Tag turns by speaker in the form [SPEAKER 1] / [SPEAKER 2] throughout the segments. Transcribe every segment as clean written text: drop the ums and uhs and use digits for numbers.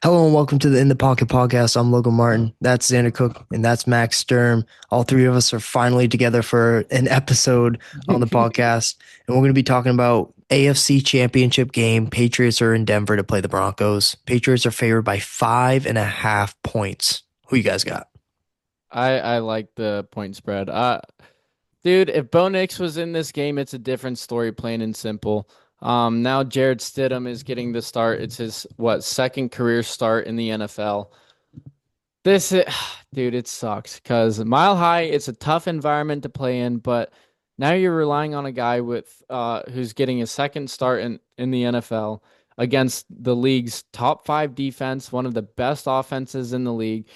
[SPEAKER 1] Hello and welcome to the In the Pocket podcast. I'm Logan Martin. That's Xander Cook and that's Max Sturm. All three of us are finally together for an episode on the podcast. And we're going to be talking about AFC Championship game. Patriots are in Denver to play the Broncos. Patriots are favored by 5.5 points. Who you guys got?
[SPEAKER 2] I like the point spread. Dude, if Bo Nix was in this game, it's a different story, plain and simple. Now Jared Stidham is getting the start. It's his second career start in the NFL. This is, dude, it sucks because Mile High, it's a tough environment to play in, but now you're relying on a guy with who's getting a second start in the NFL against the league's top five defense, one of the best offenses in the league.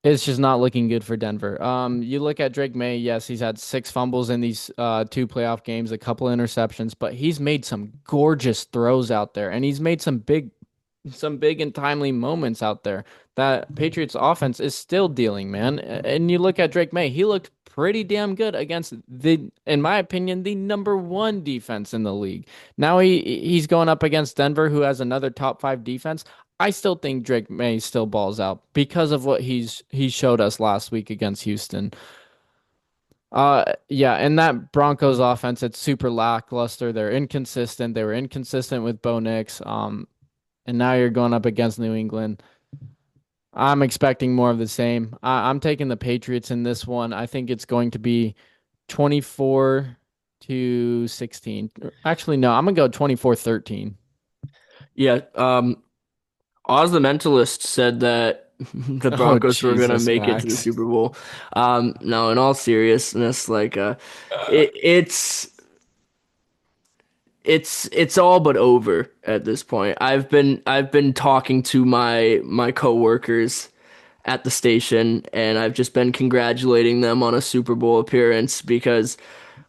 [SPEAKER 2] It's just not looking good for Denver. You look at Drake May. Yes, he's had six fumbles in these two playoff games, a couple of interceptions, but he's made some gorgeous throws out there, and he's made some big and timely moments out there. That Patriots offense is still dealing, man. And you look at Drake May. He looked pretty damn good against in my opinion, the number one defense in the league. Now he's going up against Denver, who has another top five defense. I still think Drake May still balls out because of what he showed us last week against Houston. Yeah, and that Broncos offense, it's super lackluster. They're inconsistent. They were inconsistent with Bo Nix. And now you're going up against New England. I'm expecting more of the same. I'm taking the Patriots in this one. I think it's going to be 24-16. Actually, no, I'm gonna go 24-13.
[SPEAKER 3] Yeah, Oz the Mentalist said that the
[SPEAKER 2] Oh,
[SPEAKER 3] Broncos were gonna
[SPEAKER 2] Jesus,
[SPEAKER 3] make it to the
[SPEAKER 2] Max.
[SPEAKER 3] Super Bowl. No, in all seriousness, it's all but over at this point. I've been talking to my coworkers at the station, and I've just been congratulating them on a Super Bowl appearance because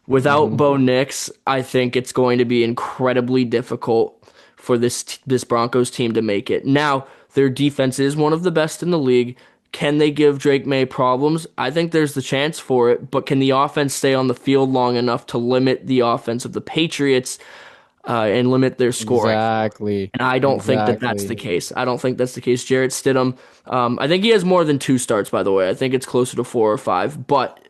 [SPEAKER 3] without
[SPEAKER 2] hmm
[SPEAKER 3] Bo Nix, I think it's going to be incredibly difficult for this Broncos team to make it. Now, their defense is one of the best in the league. Can they give Drake May problems? I think there's the chance for it, but can the offense stay on the field long enough to limit the offense of the Patriots and limit their scoring?
[SPEAKER 2] Exactly.
[SPEAKER 3] And I don't think that that's the
[SPEAKER 2] Exactly.
[SPEAKER 3] case. I don't think that's the case. Jarrett Stidham, I think he has more than two starts, by the way. I think it's closer to four or five, but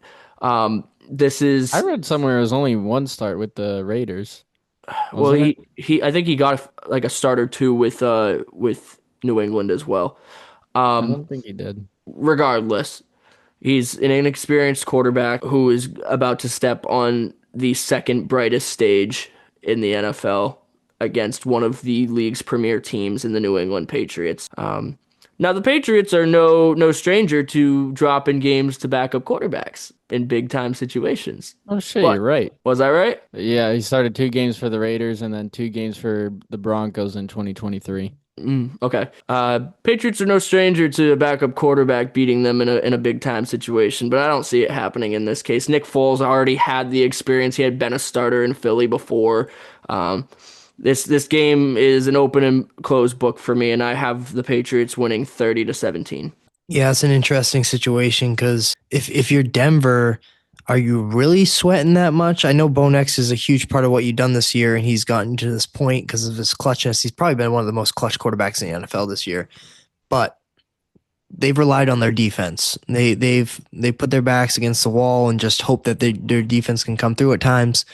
[SPEAKER 3] this
[SPEAKER 2] I
[SPEAKER 3] is
[SPEAKER 2] read somewhere it was only one start with the Raiders,
[SPEAKER 3] well,
[SPEAKER 2] wasn't it?
[SPEAKER 3] he I think he got like a start or two with New England as well.
[SPEAKER 2] I
[SPEAKER 3] Um,
[SPEAKER 2] don't think he did.
[SPEAKER 3] Regardless, he's an inexperienced quarterback who is about to step on the second brightest stage in the NFL against one of the league's premier teams in the New England Patriots. Now the Patriots are no stranger to dropping games to backup quarterbacks in big time situations.
[SPEAKER 2] Oh shit,
[SPEAKER 3] But
[SPEAKER 2] you're right.
[SPEAKER 3] was I right?
[SPEAKER 2] Yeah, he started two games for the Raiders and then two games for the Broncos in 2023.
[SPEAKER 3] Okay. Patriots are no stranger to a backup quarterback beating them in a big time situation, but I don't see it happening in this case. Nick Foles already had the experience. He had been a starter in Philly before. Um, this game is an open and closed book for me, and I have the Patriots winning 30-17.
[SPEAKER 1] Yeah, it's an interesting situation because if you're Denver, are you really sweating that much? I know Bo Nix is a huge part of what you've done this year, and he's gotten to this point because of his clutchness. He's probably been one of the most clutch quarterbacks in the NFL this year. But they've relied on their defense. They put their backs against the wall and just hope that their defense can come through at times.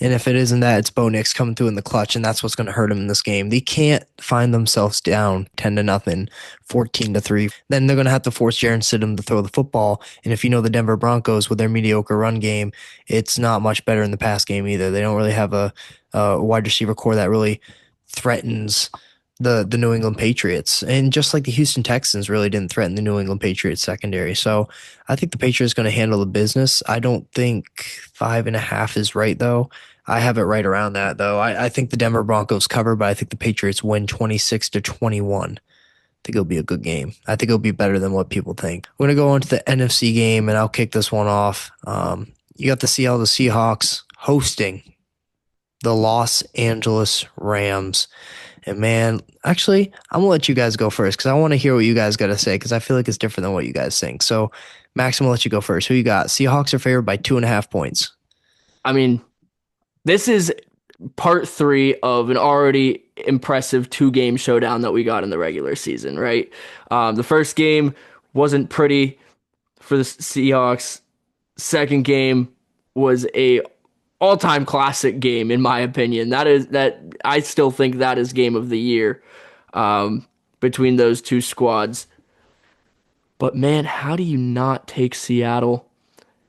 [SPEAKER 1] And if it isn't that, it's Bo Nix coming through in the clutch, and that's what's going to hurt them in this game. They can't find themselves down 10-0, 14-3. Then they're going to have to force Jaron Stidham to throw the football. And if you know the Denver Broncos with their mediocre run game, it's not much better in the pass game either. They don't really have a wide receiver core that really threatens the New England Patriots. And just like the Houston Texans really didn't threaten the New England Patriots secondary. So I think the Patriots going to handle the business. I don't think 5.5 is right though. I have it right around that though. I think the Denver Broncos cover, but I think the Patriots win 26-21. I think it'll be a good game. I think it'll be better than what people think. We're gonna go on to the NFC game, and I'll kick this one off. You got the Seattle Seahawks hosting the Los Angeles Rams. And man, actually, I'm gonna let you guys go first because I want to hear what you guys got to say because I feel like it's different than what you guys think. So, Max, I'm gonna let you go first. Who you got? Seahawks are favored by 2.5 points.
[SPEAKER 3] I mean, this is part three of an already impressive 2-game showdown that we got in the regular season, right? The first game wasn't pretty for the Seahawks. Second game was a all-time classic game in my opinion. That I still think that is game of the year between those two squads. But man, how do you not take Seattle?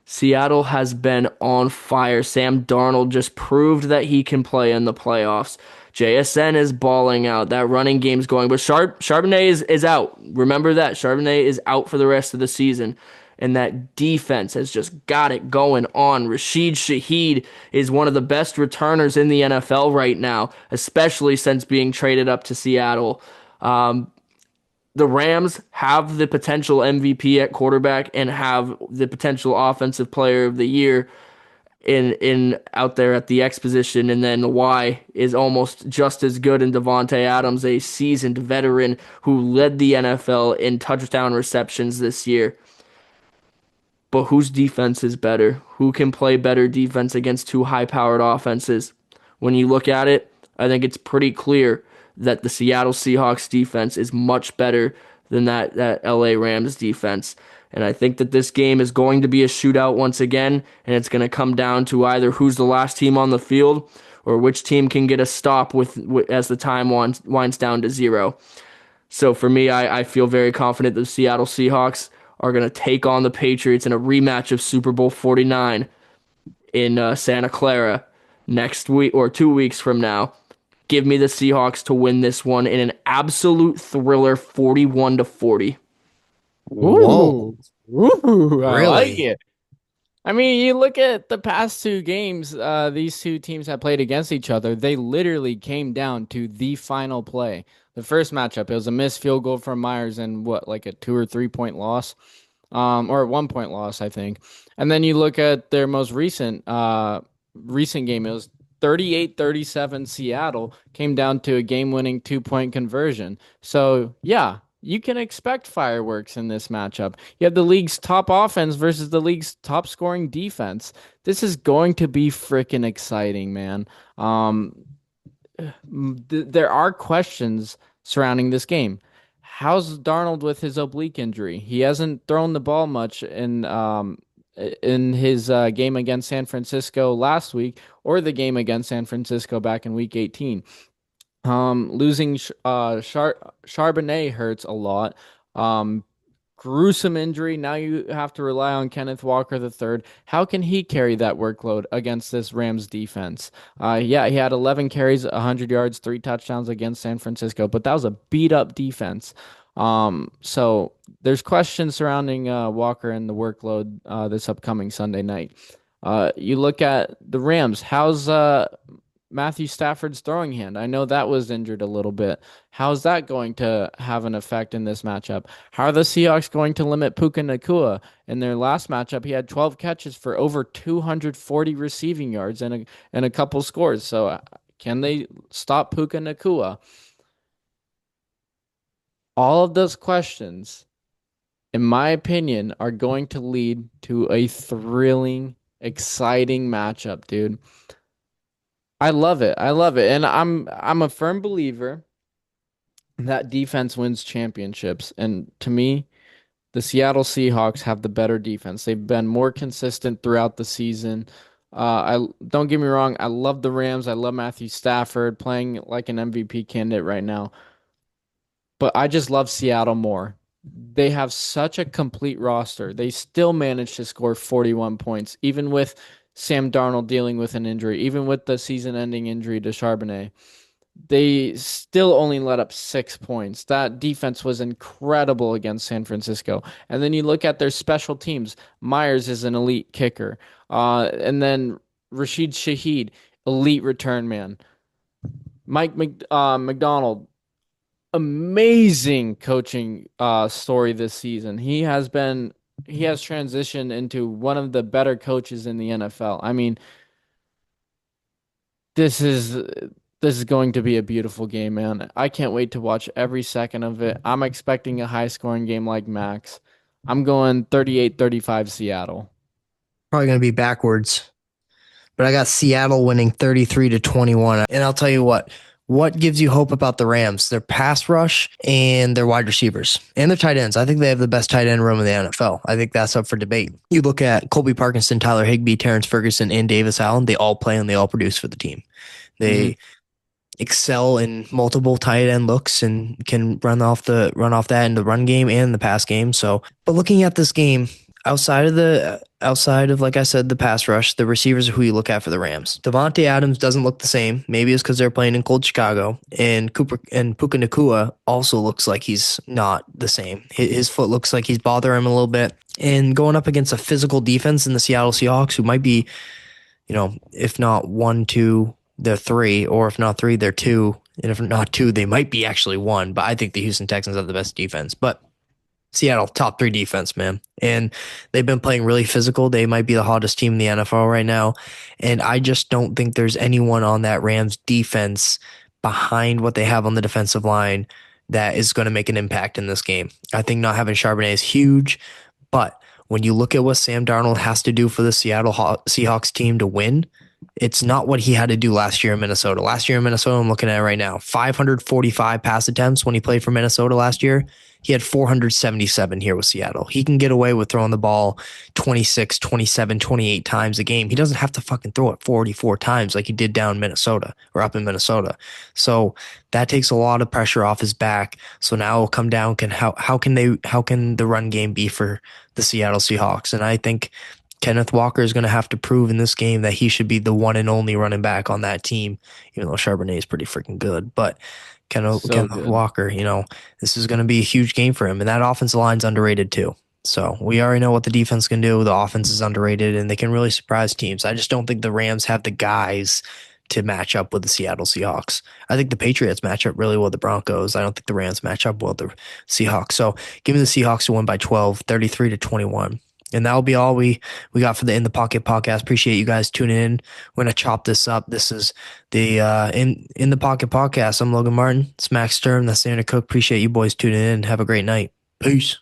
[SPEAKER 3] Seattle has been on fire. Sam Darnold just proved that he can play in the playoffs. JSN is balling out. That running game's going. But Charbonnet is out. Remember that. Charbonnet is out for the rest of the season. And that defense has just got it going on. Rashid Shaheed is one of the best returners in the NFL right now, especially since being traded up to Seattle. The Rams have the potential MVP at quarterback and have the potential offensive player of the year in out there at the X position, and then the Y is almost just as good in Devontae Adams, a seasoned veteran who led the NFL in touchdown receptions this year. But whose defense is better? Who can play better defense against two high-powered offenses? When you look at it, I think it's pretty clear that the Seattle Seahawks defense is much better than that LA Rams defense. And I think that this game is going to be a shootout once again, and it's going to come down to either who's the last team on the field or which team can get a stop with as the time winds down to 0. So for me, I feel very confident the Seattle Seahawks are going to take on the Patriots in a rematch of Super Bowl 49 in Santa Clara next week or 2 weeks from now. Give me the Seahawks to win this one in an absolute thriller, 41-40.
[SPEAKER 1] Whoa.
[SPEAKER 2] Ooh, I
[SPEAKER 1] Really?
[SPEAKER 2] like it. I mean, you look at the past 2 games, these 2 teams have played against each other. They literally came down to the final play. The first matchup, it was a missed field goal from Myers and like a 2 or 3 point loss, or a 1 point loss, I think. And then you look at their most recent game. It was 38-37 Seattle, came down to a game-winning 2-point conversion. So, yeah, you can expect fireworks in this matchup. You have the league's top offense versus the league's top scoring defense. This is going to be freaking exciting, man. There are questions surrounding this game. How's Darnold with his oblique injury? He hasn't thrown the ball much in his game against San Francisco last week or the game against San Francisco back in week 18. Losing Charbonnet hurts a lot. Gruesome injury. Now you have to rely on Kenneth Walker III. How can he carry that workload against this Rams defense? Yeah, he had 11 carries, 100 yards, 3 touchdowns against San Francisco, but that was a beat up defense. So there's questions surrounding Walker and the workload this upcoming Sunday night. You look at the Rams. How's Matthew Stafford's throwing hand? I know that was injured a little bit. How's that going to have an effect in this matchup? How are the Seahawks going to limit Puka Nacua? In their last matchup, he had 12 catches for over 240 receiving yards and a couple scores. So can they stop Puka Nacua? All of those questions, in my opinion, are going to lead to a thrilling, exciting matchup, dude. I love it. I love it. And I'm a firm believer that defense wins championships. And to me, the Seattle Seahawks have the better defense. They've been more consistent throughout the season. I don't get me wrong, I love the Rams. I love Matthew Stafford playing like an MVP candidate right now. But I just love Seattle more. They have such a complete roster. They still managed to score 41 points, even with Sam Darnold dealing with an injury, even with the season-ending injury to Charbonnet. They still only let up 6 points. That defense was incredible against San Francisco. And then you look at their special teams. Myers is an elite kicker. And then Rashid Shaheed, elite return man. Mike McDonald, amazing coaching story this season. He has transitioned into one of the better coaches in the NFL. I mean, this is going to be a beautiful game, man. I can't wait to watch every second of it. I'm expecting a high-scoring game like Max. I'm going 38-35 Seattle.
[SPEAKER 1] Probably going to be backwards. But I got Seattle winning 33-21. And I'll tell you what, What gives you hope about the Rams? Their pass rush and their wide receivers and their tight ends. I think they have the best tight end room in the NFL. I think that's up for debate. You look at Colby Parkinson, Tyler Higbee, Terrence Ferguson, and Davis Allen. They all play and they all produce for the team. They excel in multiple tight end looks and can run off that in the run game and the pass game. So, but looking at this game, outside of like I said, the pass rush, the receivers are who you look at for the Rams. Devontae Adams doesn't look the same. Maybe it's because they're playing in cold Chicago, and Puka Nacua also looks like he's not the same. His foot looks like he's bothering him a little bit. And going up against a physical defense in the Seattle Seahawks, who might be, if not 1, 2, they're 3, or if not 3, they're 2, and if not 2, they might be actually 1. But I think the Houston Texans have the best defense. But Seattle, top 3 defense, man. And they've been playing really physical. They might be the hottest team in the NFL right now. And I just don't think there's anyone on that Rams defense behind what they have on the defensive line that is going to make an impact in this game. I think not having Charbonnet is huge. But when you look at what Sam Darnold has to do for the Seattle Seahawks team to win, it's not what he had to do last year in Minnesota. Last year in Minnesota, I'm looking at it right now, 545 pass attempts when he played for Minnesota last year. He had 477 here with Seattle. He can get away with throwing the ball 26, 27, 28 times a game. He doesn't have to fucking throw it 44 times like he did down in Minnesota or up in Minnesota. So that takes a lot of pressure off his back. So now it'll come down how can the run game be for the Seattle Seahawks? And I think Kenneth Walker is going to have to prove in this game that he should be the one and only running back on that team, even though Charbonnet is pretty freaking good. But Kenneth Walker, this is going to be a huge game for him. And that offensive line's underrated too. So we already know what the defense can do. The offense is underrated, and they can really surprise teams. I just don't think the Rams have the guys to match up with the Seattle Seahawks. I think the Patriots match up really well with the Broncos. I don't think the Rams match up well with the Seahawks. So give me the Seahawks to win by 12, 33-21. And that'll be all we got for the In the Pocket podcast. Appreciate you guys tuning in. We're gonna chop this up. This is the In the Pocket podcast. I'm Logan Martin. It's Max Sturm. That's Sandra Cook. Appreciate you boys tuning in. Have a great night. Peace.